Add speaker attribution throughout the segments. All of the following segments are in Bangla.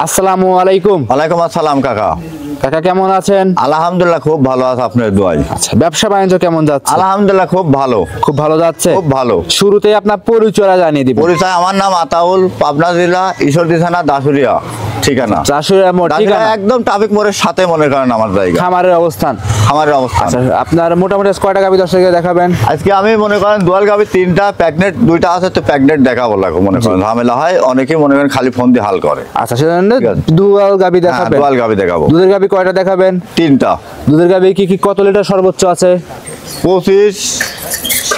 Speaker 1: আসসালামু আলাইকুম।
Speaker 2: ওয়ালাইকুম আসসালাম কাকা।
Speaker 1: কাকা কেমন আছেন?
Speaker 2: আলহামদুলিল্লাহ খুব ভালো আছে, আপনার দোয়ায়।
Speaker 1: আচ্ছা, ব্যবসা বাণিজ্য কেমন যাচ্ছে?
Speaker 2: আলহামদুলিল্লাহ খুব ভালো।
Speaker 1: খুব ভালো যাচ্ছে,
Speaker 2: খুব ভালো।
Speaker 1: শুরুতে আপনার পরিচয় জানিয়ে দিবেন।
Speaker 2: পরিচয়, আমার নাম আতাউল, পাবনা জেলা ঈশ্বরদী থানা দাসুরিয়া ঠিকানা।
Speaker 1: দাসুরিয়া মোড় ঠিকানা
Speaker 2: একদম ট্রাফিক মোড়ের সাথে মনে করেন আমার জায়গা।
Speaker 1: খামারের অবস্থান।
Speaker 2: খামারের অবস্থান।
Speaker 1: আচ্ছা, আপনার মোটামুটি কয়টা গাভী দর্শককে দেখাবেন?
Speaker 2: আজকে আমি মনে করেন দোয়াল গাভী 3টা, প্যাগনেট 2টা আছে, তো প্যাগনেট দেখাবো লাগো মনে করেন ঝামেলা হয়, অনেকেই মনে করেন খালি ফোন দিয়ে হাল করে।
Speaker 1: আচ্ছা, সেজন্য দুয়াল গাভী দেখাবেন।
Speaker 2: দোয়াল গাভী দেখাবো।
Speaker 1: দুধের গাভী কয়টা দেখাবেন?
Speaker 2: 3টা।
Speaker 1: দুধের গাভী কি কত লিটার সর্বোচ্চ আছে?
Speaker 2: 25,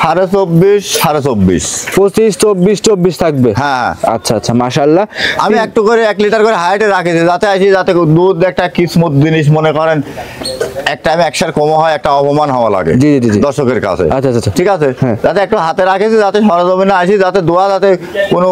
Speaker 2: 24.5, 24.5।
Speaker 1: 25, 24 থাকবে।
Speaker 2: হ্যাঁ।
Speaker 1: আচ্ছা আচ্ছা, মাশাআল্লাহ।
Speaker 2: আমি একটু করে 1 লিটার করে হাইটে রাখেছি, যাতে আসি যাতে দুধ একটা কিসমত জিনিস মনে করেন এক টাইমে একসার কম হয়, একটা অপমান হওয়া লাগে
Speaker 1: জি জি জি
Speaker 2: দর্শকের কাছে।
Speaker 1: আচ্ছা আচ্ছা,
Speaker 2: ঠিক আছে, যাতে একটু হাতে রাখেছি, যাতে সরজমিনে আসি, যাতে দোয়া যাতে কোনো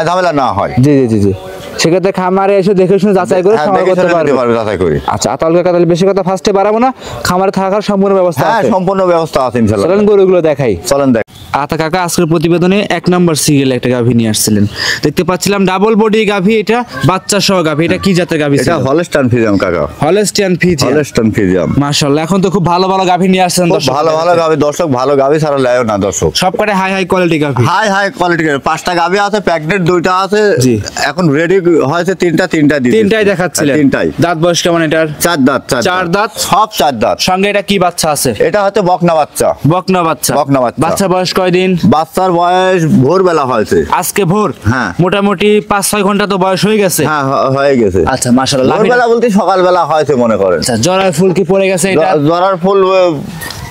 Speaker 2: ঝামেলা না হয়।
Speaker 1: জি জি জি জি, সেক্ষেত্রে খামারে এসে দেখে শুনে যাচাই করে খামার করতে পারবে।
Speaker 2: যাচাই করি।
Speaker 1: আচ্ছা, আতাউল কাকা, তাহলে বেশি কথা ফার্স্টে বাড়াবো না, খামারে থাকার সম্পূর্ণ ব্যবস্থা
Speaker 2: হ্যাঁ,
Speaker 1: আছে।
Speaker 2: সম্পূর্ণ ব্যবস্থা আছে ইনশাআল্লাহ।
Speaker 1: চলেন গরুগুলো দেখাই।
Speaker 2: চলেন দেখ।
Speaker 1: আতা কাকা আজকের প্রতিবেদনে 1 নম্বর সিরিয়াল একটা গাভী নিয়ে আসছিলেন, দেখতে পাচ্ছিলাম ডাবল বডি গাভী, এটা বাচ্চা সহ গাভী। এটা কি জাতের গাভী?
Speaker 2: এটা হলস্টাইন ফ্রিজিয়ান কাকা।
Speaker 1: Holstein Friesian.
Speaker 2: Holstein Friesian.
Speaker 1: মাশাআল্লাহ, এখন তো খুব ভালো ভালো গাভী নিয়ে আসছেন দর্শক।
Speaker 2: ভালো ভালো গাভী দর্শক, ভালো গাভী ছাড়া লেও না দর্শক।
Speaker 1: সবকটা হাই হাই কোয়ালিটি গাভী।
Speaker 2: High high quality. 5টা গাভী আছে, প্যাগনেট 2টা আছে।
Speaker 1: জি।
Speaker 2: এখন রেডি হয়েছে 3টা দিতে।
Speaker 1: 3টাই দেখাচ্ছিলেন।
Speaker 2: 3টাই।
Speaker 1: দাঁত বয়স কেমন এটার?
Speaker 2: 4 দাঁত।
Speaker 1: 4 দাঁত।
Speaker 2: সব 4 দাঁত।
Speaker 1: সঙ্গে এটা কি বাচ্চা আছে?
Speaker 2: এটা হচ্ছে বকনা বাচ্চা।
Speaker 1: বকনা বাচ্চা।
Speaker 2: বকনা বাচ্চা।
Speaker 1: বাচ্চা বয়স কয়দিন?
Speaker 2: বাচ্চার বয়স ভোরবেলা হয়েছে।
Speaker 1: আজকে ভোর?
Speaker 2: হ্যাঁ।
Speaker 1: মোটামুটি 5-6 ঘন্টা তো বয়স হয়ে গেছে।
Speaker 2: হ্যাঁ, হয়ে গেছে।
Speaker 1: আচ্ছা, মাশাআল্লাহ।
Speaker 2: ভোরবেলা বলতে সকালবেলা হয়েছে মনে করেন।
Speaker 1: আচ্ছা, জরার ফুল কি পড়ে গেছে? এটা
Speaker 2: জরার ফুল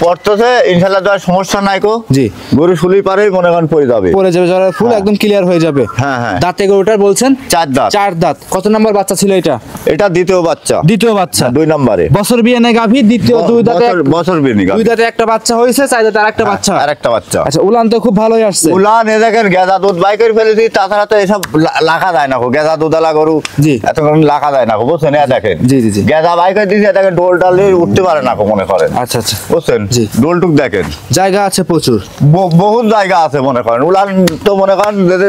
Speaker 2: পড়তেছে, ইনশাআল্লাহ যার সমস্যা নাই কো।
Speaker 1: জি।
Speaker 2: গরু শুলি পারেই মনে করেন পড়ে যাবে।
Speaker 1: পড়ে যাবে, জরার ফুল একদম ক্লিয়ার হয়ে যাবে।
Speaker 2: হ্যাঁ হ্যাঁ।
Speaker 1: দাঁতে গরুটার বলছেন
Speaker 2: 4 দাঁত।
Speaker 1: 4 দাঁত। কত নম্বর বাচ্চা ছিল এটা?
Speaker 2: এটা দ্বিতীয় বাচ্চা।
Speaker 1: দ্বিতীয় বাচ্চা।
Speaker 2: 2 নম্বরে।
Speaker 1: বছর বিয়ানে গাভী, দ্বিতীয় 2 দাঁতে।
Speaker 2: বছর বিয়ে গাভী।
Speaker 1: 2 দাঁতে একটা বাচ্চা হয়েছে, 4 দাঁতে আরেকটা বাচ্চা।
Speaker 2: আরেকটা বাচ্চা।
Speaker 1: আচ্ছা, উলান তো খুব ভালোই আসছে।
Speaker 2: উলান এ দেখেন গেদা দুধ বাই করে ফেলেছি, তাছাড়া তো এসব লাখা যায় না গো। গেদা দুধালা গরু
Speaker 1: জি।
Speaker 2: এতক্ষণ লাখা যায় না গো, বুঝছেন? এ দেখেন।
Speaker 1: জি জি জি।
Speaker 2: গেদা বাই করে দিয়েছে, দেখেন ডোল ডালে উঠতে পারে না গো মনে করেন।
Speaker 1: আচ্ছা আচ্ছা,
Speaker 2: বুঝছেন?
Speaker 1: জি।
Speaker 2: ডোলটুক দেখেন,
Speaker 1: জায়গা আছে প্রচুর।
Speaker 2: বহুত জায়গা আছে মনে করেন। উলান তো মনে করেন যদি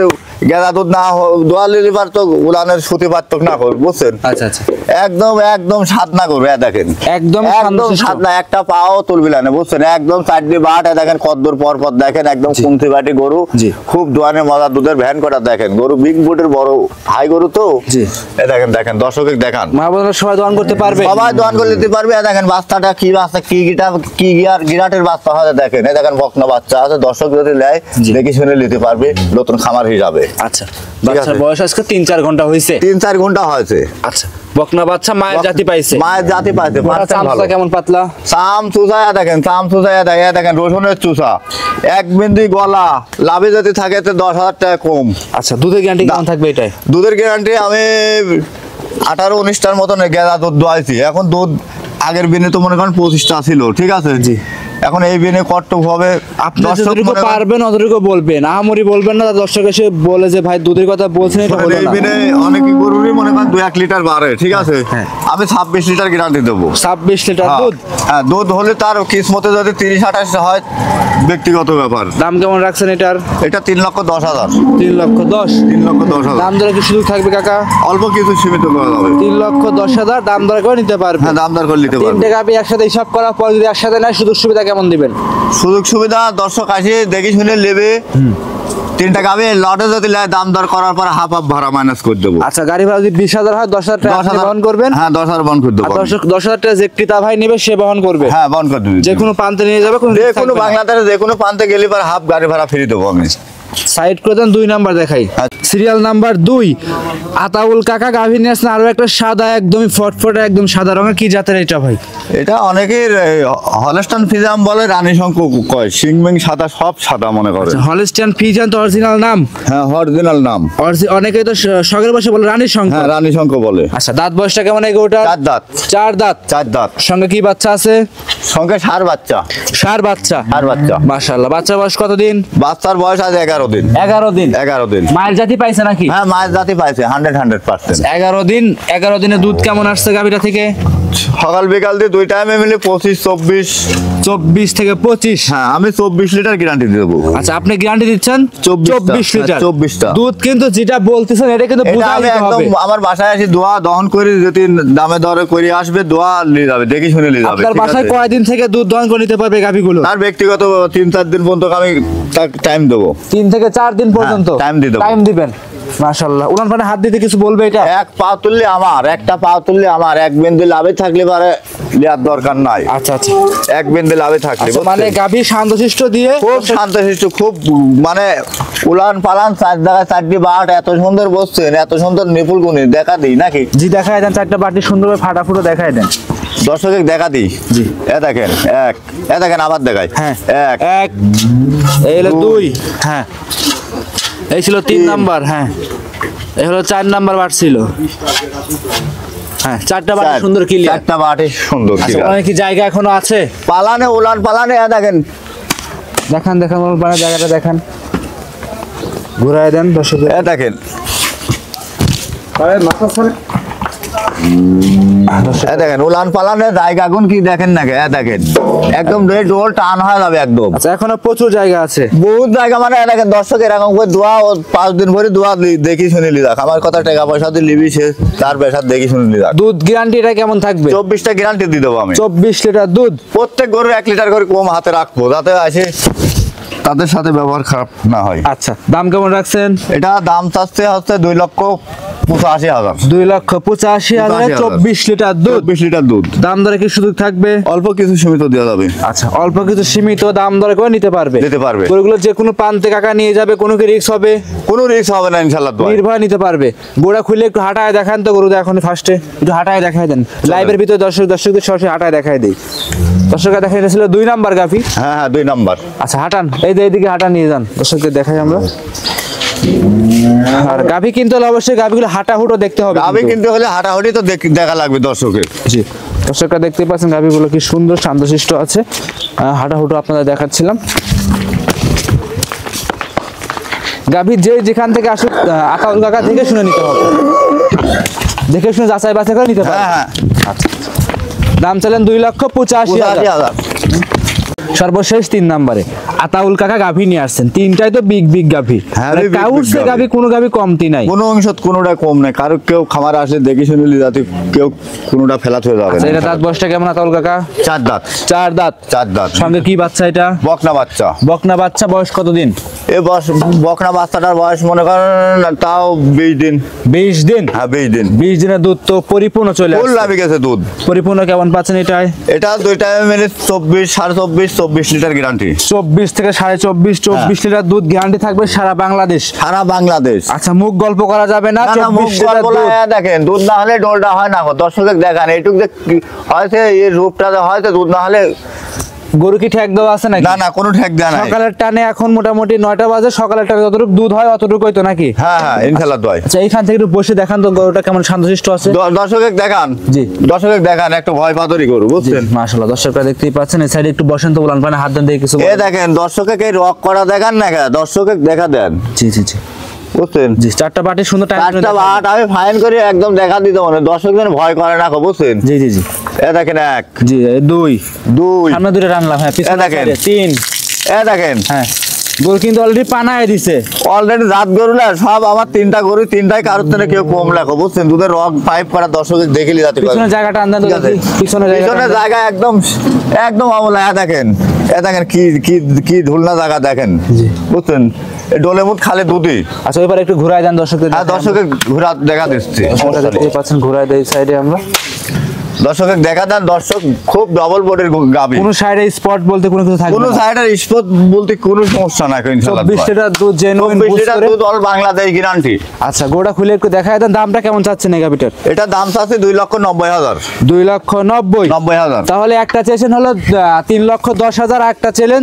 Speaker 2: গেদা দুধ না দোয়ালি লিভার তো উলানের সুতি পারতক না কর, বুঝছেন?
Speaker 1: আচ্ছা আচ্ছা,
Speaker 2: একদম স্বাদ না করবে। দেখেন
Speaker 1: একদম
Speaker 2: স্বাদ না, একটা পাও তুলবি না, বুঝছেন? একদম 4 বাট। দেখেন কদ্দুর পর দেখেন, একদম কুমতি বাটি গরু।
Speaker 1: জি।
Speaker 2: খুব দোয়ানের মজা, দুধের ভ্যান কটা দেখেন। গরু বিগ বুটের বড় হাই গরু তো।
Speaker 1: জি।
Speaker 2: দেখেন দর্শকের দেখান।
Speaker 1: মা বোনেরা সবাই দোয়ান করতে পারবে,
Speaker 2: সবাই দোয়ান করে নিতে পারবে। দেখেন বাচ্চাটা কি বাচ্চা, কি গিরাটের বাচ্চা হয়। দেখেন দেখেন বকনা বাচ্চা আছে, দর্শক যদি নেয় দেখে শুনে নিতে পারবে, নতুন খামার হিসাবে।
Speaker 1: আচ্ছা, বাচ্চার বয়স আজকে 3-4 ঘন্টা হয়েছে।
Speaker 2: 3-4 ঘন্টা হয়েছে।
Speaker 1: আচ্ছা, বকনা বাচ্চা মায়ের জাতি পাইছে।
Speaker 2: মায়ের জাতি পাইছে।
Speaker 1: চামচা কেমন পাতলা?
Speaker 2: চাম চুষায়া দেখেন, দেখেন রসুনের চুষা, 1 বিন্দু গলা, লাভে যদি থাকে তো 10,000 টাকা কম।
Speaker 1: আচ্ছা, দুধের গ্যারান্টি কেমন থাকবে এটাই?
Speaker 2: দুধের গ্যারান্টি আমি 18-19টার মতন গেদা দুধ দোয়াইছি। এখন দুধ আগের বিনে তো মনে করেন 25টা ছিল, ঠিক আছে? জি। এখন এই বিনে কট্টক হবে।
Speaker 1: আপনি যতটুকু পারবেন অতটুকু বলবেন, আহামরি বলবেন না। দর্শক এসে বলে যে ভাই দুধের কথা বলছেন, এটা বলবেন না।
Speaker 2: এই বিনে অনেক গরুরই মনে করেন 2-1 লিটার বাড়ে, ঠিক আছে? আমি 26 লিটার গ্যারান্টি দেবো।
Speaker 1: 26 লিটার দুধ?
Speaker 2: হ্যাঁ, দুধ হলে তার কিসমতে যদি 30-28 হয় ব্যক্তিগত ব্যাপার।
Speaker 1: দাম কেমন রাখছেন এটার?
Speaker 2: এটা 3,10,000।
Speaker 1: 3,10,000।
Speaker 2: 3,10,000
Speaker 1: দাম দরে কি সুযোগ থাকবে কাকা?
Speaker 2: অল্প কিছু সীমিত করা যাবে।
Speaker 1: 3,10,000 দাম দর করে নিতে পারবে।
Speaker 2: হ্যাঁ, দাম দর করে নিতে পারবে।
Speaker 1: 3টে গাভী একসাথে হিসাব করার পর যদি একসাথে নেয়, সুযোগ সুবিধা কেমন দিবেন?
Speaker 2: সুযোগ সুবিধা দর্শক আসে দেখে শুনে নেবে। 3টা গাভী লটে যদি নেয়, দাম দর করার পর হাফ ভাড়া মাইনাস করে দেবো।
Speaker 1: আচ্ছা, গাড়ি ভাড়া যদি 20,000 হয়, 10,000 টাকা আপনি বহন করবেন?
Speaker 2: হ্যাঁ, 10,000 বহন করে দেবো।
Speaker 1: 10,000 টাকা যে ক্রেতা ভাই নেবে সে বহন করবে?
Speaker 2: হ্যাঁ, বহন করে দেবো।
Speaker 1: যে কোনো প্রান্তে নিয়ে যাবে,
Speaker 2: যে কোনো বাংলাদেশে যে কোনো প্রান্তে গেলে পর হাফ গাড়ি ভাড়া ফ্রি দেবো আমি।
Speaker 1: সাইড করে দেন। 2 নাম্বার দেখাই, সিরিয়াল নাম্বার 2। আতাউল কাকা গাভী নিয়ে আসছেন আরো একটা সাদা, একদমই ফটফটে, একদম সাদা রঙের। কি জাতের এটা ভাই?
Speaker 2: এটা অনেকের হলস্টাইন ফ্রিজিয়ান বলে, রানী শঙ্খ কয়। সিংমিং সাদা, সব সাদা মনে করে।
Speaker 1: হলস্টাইন ফ্রিজিয়ান তো অরিজিনাল নাম?
Speaker 2: হ্যাঁ, অরিজিনাল নাম।
Speaker 1: অনেকেই তো শখের বসে বলে রানী শঙ্খ।
Speaker 2: হ্যাঁ, রানী শঙ্খ বলে।
Speaker 1: আচ্ছা, দাঁত বয়সটা কেমন? এই গরুটা
Speaker 2: 4 দাঁত।
Speaker 1: 4 দাঁত।
Speaker 2: 4 দাঁত।
Speaker 1: সঙ্গে কি বাচ্চা আছে?
Speaker 2: সঙ্গে ষাঁড় বাচ্চা।
Speaker 1: ষাঁড় বাচ্চা?
Speaker 2: ষাঁড় বাচ্চা।
Speaker 1: মাশাআল্লাহ। বাচ্চার বয়স কতদিন?
Speaker 2: বাচ্চার বয়স আজ 11 দিন।
Speaker 1: 11 দিন।
Speaker 2: 11 দিন।
Speaker 1: মায়ের জাতি পাইছে নাকি?
Speaker 2: হ্যাঁ মায়ের জাতি পাইছে 100%।
Speaker 1: 11 দিন, 11 দিনে দুধ কেমন আসছে গাভীটা থেকে?
Speaker 2: সকাল বিকাল দিয়ে দুই টাইমে মিলে 25-24।
Speaker 1: 24 থেকে 25।
Speaker 2: হ্যাঁ আমি 24 লিটার গ্যারান্টি দেবো।
Speaker 1: আচ্ছা আপনি গ্যারান্টি দিচ্ছেন 24 লিটার।
Speaker 2: 24টা
Speaker 1: দুধ কিন্তু যেটা বলতেছেন এটা কিন্তু
Speaker 2: এটা
Speaker 1: বুঝাই
Speaker 2: আমি
Speaker 1: দিতে
Speaker 2: একদম
Speaker 1: হবে।
Speaker 2: আমার বাসায় আসি দোয়া দহন করে যদি দামে দরে করে আসবে দোয়া নিয়ে যাবে, দেখি শুনে নিয়ে যাবে।
Speaker 1: আপনার
Speaker 2: ঠিক
Speaker 1: বাসায়
Speaker 2: আছে?
Speaker 1: কয়দিন থেকে দুধ দহন করে নিতে পারবে গাভীগুলো?
Speaker 2: তার ব্যক্তিগত 3-4 দিন পর্যন্ত আমি টাইম দেবো।
Speaker 1: 3 থেকে 4 দিন পর্যন্ত
Speaker 2: time দিয়ে দেবো।
Speaker 1: টাইম দিবেন। মাশাআল্লাহ। উলান পানে হাত দিতে কিছু বলবে এটা?
Speaker 2: এক পা তুললে আমার, একটা পা তুললে আমার, এক বিন্দু লাভে থাকলে পারে লিয়ার দরকার নাই।
Speaker 1: আচ্ছা আচ্ছা।
Speaker 2: এক বিন্দু লাভে থাকলে
Speaker 1: আচ্ছা, মানে গাভী শান্তশিষ্ট দিয়ে
Speaker 2: খুব শান্তশিষ্ট, খুব মানে উলান পালান 4 জায়গায় 4টি বাট, এত সুন্দর বসছেন, এত সুন্দর নিপুল গুণী দেখা দিই নাকি?
Speaker 1: জি দেখায় দেন, 4টা বাটি সুন্দরভাবে ফাটাফুটো দেখায় দেন।
Speaker 2: দর্শকের দেখা দিই।
Speaker 1: জি।
Speaker 2: দেখেন এক, দেখেন আবার দেখাই।
Speaker 1: হ্যাঁ
Speaker 2: এক,
Speaker 1: এক, এই হলো 2, হ্যাঁ এই ছিল 3 নাম্বার, হ্যাঁ এই হলো 4 নাম্বার বার ছিল, হ্যাঁ 4টা বাটি সুন্দর ক্লিয়ার।
Speaker 2: 4টা বাটি সুন্দর
Speaker 1: আচ্ছা
Speaker 2: ক্লিয়ার।
Speaker 1: অনেক কি জায়গা এখনো আছে?
Speaker 2: পালানে উলান পালানে দেখেন।
Speaker 1: দেখান দেখান ওর পানে জায়গাটা দেখান, ঘুরায় দেন দর্শক।
Speaker 2: দেখেন দেখেন উলান পালানের জায়গা গুণ কি দেখেন নাকি? দেখেন একদম ডোল টান হয়ে যাবে একদম।
Speaker 1: আচ্ছা এখনো প্রচুর জায়গা আছে,
Speaker 2: বহুত জায়গা, মানে দেখেন দর্শক এরকম করে দোয়া 5 দিন ভরে দোয়া দেখি শুনে লি যাক। আমার কথা টাকা পয়সা দিয়ে লিবি সে তার পেশা দেখি শুনে লি যাক।
Speaker 1: দুধ গ্যারান্টি এটা কেমন থাকবে?
Speaker 2: 24টা গ্যারান্টি দিয়ে দেবো আমি।
Speaker 1: 24 লিটার দুধ।
Speaker 2: প্রত্যেক গরু 1 লিটার করে কম হাতে রাখবো যাতে আসে তাদের সাথে ব্যবহার খারাপ না হয়।
Speaker 1: আচ্ছা দাম কেমন রাখছেন?
Speaker 2: এটা দাম চাচ্ছে হচ্ছে 2,85,000।
Speaker 1: 2,85,000 24 লিটার দুধ।
Speaker 2: 24 লিটার দুধ।
Speaker 1: দাম দরে কি সুযোগ থাকবে?
Speaker 2: অল্প কিছু সীমিত দেওয়া যাবে।
Speaker 1: আচ্ছা অল্প কিছু সীমিত দাম দরে করে নিতে পারবে।
Speaker 2: নিতে পারবে।
Speaker 1: গরুগুলো যে কোনো প্রান্তে কাকা নিয়ে যাবে, কোনো কি রিস্ক হবে?
Speaker 2: কোনো রিস্ক হবে না ইনশাআল্লাহ।
Speaker 1: নির্ভয় নিতে পারবে। গোড়া খুলে একটু হাঁটায় দেখান তো, গরু এখন ফার্স্টে একটু হাঁটায় দেখায় দেন লাইভের ভিতরে, দর্শকদের সরাসরি হাঁটায় দেখায় দেই। দর্শকরা দেখাই ছিল 2 নাম্বার গাভী।
Speaker 2: হ্যাঁ হ্যাঁ 2 নাম্বার।
Speaker 1: আচ্ছা হাঁটান, এই যে এইদিকে হাঁটা নিয়ে যান, দর্শকদের দেখাই আমরা। আর গাভী কিনতে হলে অবশ্যই গাভীগুলো হাঁটা হুটো দেখতে হবে।
Speaker 2: গাভী কিনতে হলে হাঁটাহাঁটি তো দেখা লাগবে দর্শকের।
Speaker 1: জি দর্শকরা দেখতে পাচ্ছেন গাভীগুলো কি সুন্দর শান্তশিষ্ট আছে। হাঁটা হুটো আপনাদের দেখাচ্ছিলাম। গাভী যেখান থেকে আসুক আকাউল কাকা দেখে শুনে নিতে হবে, দেখে শুনে যাচাই বাছাই করে নিতে পারবে।
Speaker 2: হ্যাঁ
Speaker 1: আচ্ছা দাম চাইলেন 2,85,000। সর্বশেষ 3 নম্বরে আতাউল কাকা গাভী নিয়ে আসছেন, 3টাই তো বিগ গাভী। কাউসে গাভী কোনো গাভী কমতি নাই,
Speaker 2: কোনো অংশত কোনোটা কম নাই। কারো কেউ খামারে আসলে দেখে শুনে যাতে কেউ কোনোটা ফেলাত হয়ে যাবে না।
Speaker 1: এটা দাঁত বয়সটা কেমন আতাউল কাকা?
Speaker 2: 4 দাঁত।
Speaker 1: 4 দাঁত।
Speaker 2: 4 দাঁত।
Speaker 1: সঙ্গে কি বাচ্চা এটা?
Speaker 2: বকনা বাচ্চা।
Speaker 1: বকনা বাচ্চা। বয়স কতদিন?
Speaker 2: এই বকনা বাচ্চাটার বয়স মনে করেন তাও 20 দিন।
Speaker 1: 20 দিন?
Speaker 2: হ্যাঁ 20 দিন।
Speaker 1: 20 দিনের দুধ তো পরিপূর্ণ চলে আসছে।
Speaker 2: ফুল লাভে গেছে দুধ।
Speaker 1: পরিপূর্ণ কেমন পাচ্ছেন এটাই?
Speaker 2: এটা 2 টাইমে মিলে 24 লিটার গ্যারান্টি।
Speaker 1: 24 থেকে 24.5 লিটার দুধ গ্যারান্টি থাকবে সারা বাংলাদেশ।
Speaker 2: সারা বাংলাদেশ।
Speaker 1: আচ্ছা মুখ গল্প করা যাবে না?
Speaker 2: 24 লিটার দুধ। দেখেন দুধ না হলে ডোলটা হয় না। দর্শক দেখান এইটুক যে হয়তো এই রূপটা হয়তো দুধ না হলে।
Speaker 1: গরু কি ঠেক দেওয়া আছে নাকি?
Speaker 2: না না কোনো ঠেক দেওয়া নাই।
Speaker 1: সকালের টানে এখন মোটামুটি 9টা বাজে, সকালের টানে যতটুকু দুধ হয় অতটুকুই তো নাকি?
Speaker 2: হ্যাঁ হ্যাঁ ইনশাআল্লাহ দয়।
Speaker 1: আচ্ছা এইখান থেকে একটু বসে দেখান তো গরুটা কেমন শান্তশিষ্ট আছে।
Speaker 2: দর্শক দেখান।
Speaker 1: জি
Speaker 2: দর্শক দেখান একটা ভয় পাতরি গরু বুঝছেন।
Speaker 1: মাশাআল্লাহ দর্শকরা দেখতেই পাচ্ছেন। এই সাইডে একটু বসেন তো, বলান পানে হাত দেন দেখি কিছু।
Speaker 2: এই দেখেন দর্শকে কে রক করা দেখান না, দর্শকে দেখা দেন।
Speaker 1: জি জি জি
Speaker 2: বুঝছেন।
Speaker 1: জি 4টা বাটি সুন্দর টাইম।
Speaker 2: 4টা বাট আমি ফাইন করে একদম দেখা দিতে মানে দর্শক যেন ভয় করে না বুঝছেন।
Speaker 1: জি জি জি
Speaker 2: এই দেখেন 1
Speaker 1: জি 2
Speaker 2: সামনে
Speaker 1: 2টা রানলাম। হ্যাঁ পিছনে
Speaker 2: দেখেন
Speaker 1: 3।
Speaker 2: এই দেখেন
Speaker 1: হ্যাঁ গরু কিন্তু অলরেডি পানায় দিছে।
Speaker 2: অলরেডি রাত গরু না সব আমার 3টা গরু, 3টাই কারোর থেকে কেউ কম রাখো বুঝছেন। দুধের রক পাইপ করা দর্শক দেখিলি যাতে
Speaker 1: পিছনে জায়গাটা আন্দাজ পিছনে
Speaker 2: জায়গা একদম আমলা। দেখেন কি ধুলনা জায়গা দেখেন বুঝছেন। ডোলে মুট খালে দুধই।
Speaker 1: আচ্ছা এবার একটু ঘুরায় দেন দর্শকদের।
Speaker 2: হ্যাঁ দর্শকের ঘোরা দেখা দিচ্ছি।
Speaker 1: দেখতে পাচ্ছেন ঘুরায় দেই সাইডে আমরা।
Speaker 2: দর্শকের দেখা দেন। দর্শক খুব ডবল বোর্ডের গাবি।
Speaker 1: কোনো সাইডে স্পট বলতে কোনো কিছু থাকবে না?
Speaker 2: কোনো সাইডের স্পট বলতে কোনো সমস্যা নাই ইনশাআল্লাহ।
Speaker 1: 24 লিটার দুধ জেনুইন।
Speaker 2: 24 লিটার দুধ অল বাংলাদেশ গ্যারান্টি।
Speaker 1: আচ্ছা গোড়া খুলে একটু দেখায় দেন দামটা কেমন চাচ্ছেন এই গাবিটার?
Speaker 2: এটা দাম চাচ্ছে 2,90,000।
Speaker 1: 2,90,000। তাহলে একটা চেয়েছেন হলো 3,10,000, একটা চেলেন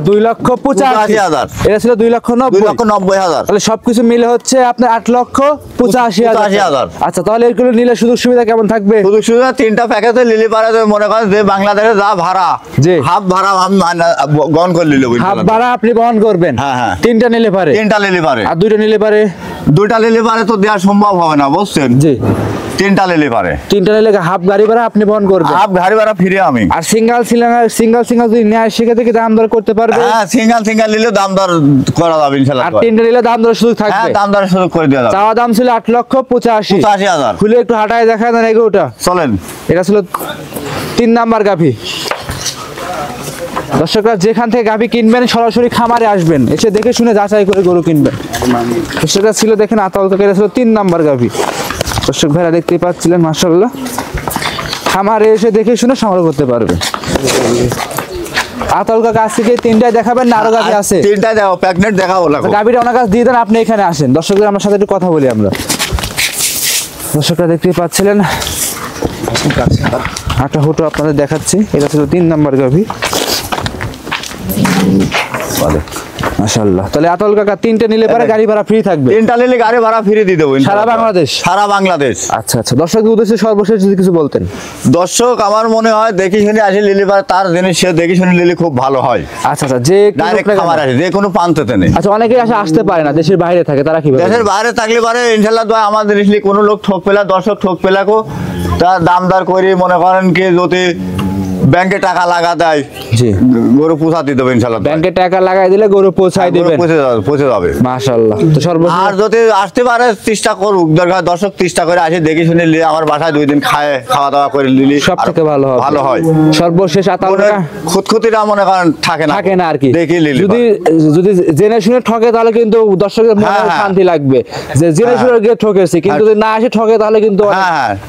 Speaker 1: 2,85,000, এটা ছিল 2,90,000। তাহলে সবকিছু মিলে হচ্ছে আপনার 8,85,000। আচ্ছা, তাহলে এগুলো নিলে সুযোগ সুবিধা কেমন থাকবে?
Speaker 2: সুযোগ সুবিধা 3টা প্যাকেজে লিলি পারে, মনে করেন যে বাংলাদেশে যা ভাড়া, হাফ ভাড়া আমি বহন করে নিলে,
Speaker 1: হাফ ভাড়া আপনি বহন করবেন।
Speaker 2: হ্যাঁ,
Speaker 1: 3টা নিলে পারে,
Speaker 2: 3টা নিলে পারে।
Speaker 1: আর 2টা নিলে পারে?
Speaker 2: 2টা নিলে পারে তো দেওয়া সম্ভব হবে না, বুঝছেন?
Speaker 1: জি,
Speaker 2: 3টা নিলে পারে।
Speaker 1: 3টা নিলে হাফ গাড়ি ভাড়া আপনি বহন করবেন,
Speaker 2: হাফ গাড়ি ভাড়া ফিরে আমি।
Speaker 1: আর সিঙ্গেল যদি নেয় সেক্ষেত্রে কি দাম দর করতে পারবে?
Speaker 2: হ্যাঁ, সিঙ্গেল নিলে দাম দর করা যাবে ইনশাআল্লাহ।
Speaker 1: আর 3টা নিলে দাম দর সুযোগ থাকবে?
Speaker 2: হ্যাঁ, দাম দর সুযোগ করে দেওয়া যাবে।
Speaker 1: চাওয়া দাম ছিল 8,85,000। খুলে একটু হাঁটায় দেখায় দেন এগোটা।
Speaker 2: চলেন।
Speaker 1: এটা ছিল 3 নাম্বার গাভী। দর্শকরা যেখান থেকে গাভী কিনবেন সরাসরি খামারে আসবেন, এসে দেখে শুনে যাচাই করে গরু কিনবেন। দর্শকরা ছিল দেখেন আতাউল কাকা, এটা ছিল 3 নাম্বার গাভী। দর্শক ভাইরা দেখতেই পাচ্ছিলেন, মাশাআল্লাহ। খামারে এসে দেখে শুনে সংগ্রহ করতে পারবে। আতাউল কাকা আজকে 3টাই দেখাবেন না আরো গাভী আছে?
Speaker 2: 3টাই দেখাবো, প্যাকেট দেখাবো না।
Speaker 1: গাভীটা ওনার কাছে দিয়ে দেন, আপনি এখানে আসেন। দর্শকদের আমার সাথে একটু কথা বলি আমরা। দর্শকরা দেখতেই পাচ্ছিলেন, একটা ফটো আপনাদের দেখাচ্ছি। এটা ছিল 3 নাম্বার গাভী। মাশাআল্লাহ। তাহলে আতাউল কাকা 3টে নিলে পরে গাড়ি ভাড়া ফ্রি থাকবে?
Speaker 2: 3টা নিলে গাড়ি ভাড়া ফ্রি দিয়ে দেবো
Speaker 1: সারা বাংলাদেশ?
Speaker 2: সারা বাংলাদেশ।
Speaker 1: আচ্ছা আচ্ছা, দর্শকদের উদ্দেশ্যে সর্বশেষ যদি কিছু বলতেন।
Speaker 2: দর্শক আমার মনে হয় দেখি শুনে আসে লিলি পারে, তার জিনিস সে দেখি শুনে লিলি খুব ভালো হয়।
Speaker 1: আচ্ছা আচ্ছা, যে
Speaker 2: ডাইরেক্ট খামার আসে, যে কোনো প্রান্ততে নেই।
Speaker 1: আচ্ছা, অনেকেই আসতে পারে না, দেশের বাইরে থাকে, তারা কি?
Speaker 2: দেশের বাইরে থাকলে পারে ইনশাআল্লাহ দোয়া আমার জিনিস নিয়ে কোনো লোক ঠক পেলা, দর্শক ঠক পেলাকো তার দামদার করে মনে করেন কি যদি ব্যাংকে টাকা লাগা দেয়,
Speaker 1: জি,
Speaker 2: গরু পৌঁছা দিয়ে দেবে ইনশাআল্লাহ।
Speaker 1: ব্যাংকে টাকা লাগাই দিলে গরু পৌঁছাই দিবেন,
Speaker 2: পৌঁছে যাবে।
Speaker 1: মাশাআল্লাহ। তো সর্বশেষ
Speaker 2: আর যদি আসতে পারে চেষ্টা করুক, দরকার দর্শক চেষ্টা করে আসে দেখে শুনে নিলে আমার বাসায় 2 দিন খাওয়া দাওয়া করে নিলি
Speaker 1: সব থেকে ভালো হবে, ভালো হয়। সর্বশেষ আতাউল কাকা
Speaker 2: খুঁতখুতিটা মনে করেন থাকে না আর কি, দেখি নিলি।
Speaker 1: যদি জেনে শুনে ঠকে তাহলে কিন্তু দর্শকের মনে শান্তি লাগবে যে জেনে শুনে গিয়ে ঠকেছে, কিন্তু যদি না আসে ঠকে তাহলে কিন্তু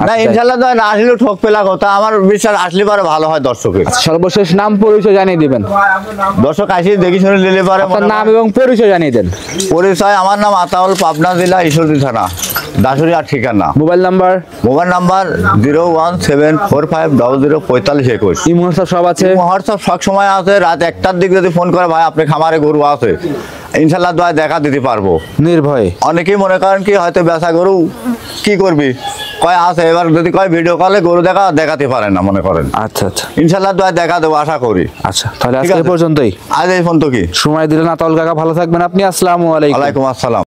Speaker 2: না ইনশাআল্লাহ না আসলেও ঠক পেলা কথা আমার বিশ্বাস, আসলে পারে ভালো হয় দর্শকের।
Speaker 1: সর্বশেষ নাম পরিচয় জানিয়ে দিবেন।
Speaker 2: দর্শক আসি দেখি শুনে নিলে পারে।
Speaker 1: আপনার নাম এবং পরিচয় জানিয়ে দেন।
Speaker 2: পরিচয় আমার নাম আতাউল, পাবনা জেলা ঈশ্বরদী থানা, দাসুরি আর ঠিকানা।
Speaker 1: Mobile number
Speaker 2: 01745004521।
Speaker 1: ইমো হোয়াটসঅ্যাপ সব আছে?
Speaker 2: হোয়াটসঅ্যাপ সব সময় আছে। রাত 1টার দিকে যদি ফোন করে ভাই আপনি খামারে গরু আছে, ইনশাআল্লাহ দোয়া দেখা দিতে পারবো নির্ভয়ে। অনেকেই মনে করেন কি হয়তো বেচা গরু কি করবি কয় আছে, এবার যদি কয় ভিডিও কলে গরু দেখাতে পারে না মনে করেন। আচ্ছা আচ্ছা, ইনশাআল্লাহ দোয়া দেখা দেবো আশা করি। আচ্ছা, তাহলে আজ এই পর্যন্তই। আজ এই পর্যন্ত কি সময় দিলেন আতাউল কাকা, ভালো থাকবেন আপনি। আসসালামু আলাইকুম। ওয়ালাইকুম আসসালাম।